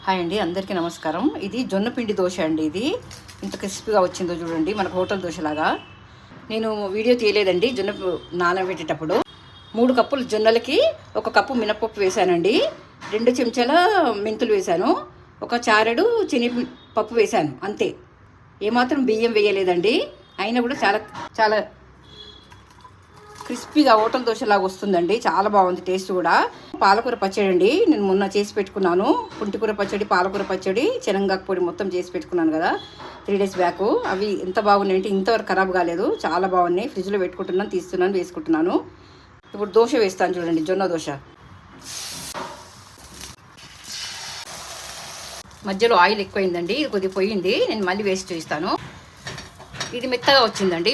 Hi అండి, అందరికీ నమస్కారం. ఇది జొన్న పిండి దోశ అండి. ఇది ఇంత క్రిస్పీగా వచ్చిందో చూడండి, మనకు హోటల్ దోశలాగా. నేను వీడియో తీయలేదండి. జొన్న నానబెట్టేటప్పుడు 3 కప్పులు జొన్నలకి 1 కప్పు మినపప్పు వేసానండి, 2 చెంచాల మెంతులు వేసాను, 1 చారెడు శనగపప్పు వేసాను, అంతే. ఏమాత్రం బియ్యం వేయలేదండి. అయినా కూడా చాలా చాలా క్రిస్పీగా హోటల్ దోశలాగా వస్తుందండి. చాలా బాగుంది టేస్ట్ కూడా. పాలకూర పచ్చడి అండి, నేను మొన్న చేసి పెట్టుకున్నాను. పుంటికూర పచ్చడి, పాలకూర పచ్చడి, శనగకాకు పొడి మొత్తం చేసి పెట్టుకున్నాను కదా 3 days బ్యాక్. అవి ఎంత బాగున్నాయంటే ఇంతవరకు ఖరాబ్ కాలేదు, చాలా బాగున్నాయి. ఫ్రిడ్జ్లో పెట్టుకుంటున్నాను, తీస్తున్నాను, వేసుకుంటున్నాను. ఇప్పుడు దోశ వేస్తాను చూడండి, జొన్న దోశ. మధ్యలో ఆయిల్ ఎక్కువైందండి, ఇది కొద్దిగా పోయింది. నేను మళ్ళీ వేసి చూస్తాను. ఇది మెత్తగా వచ్చిందండి,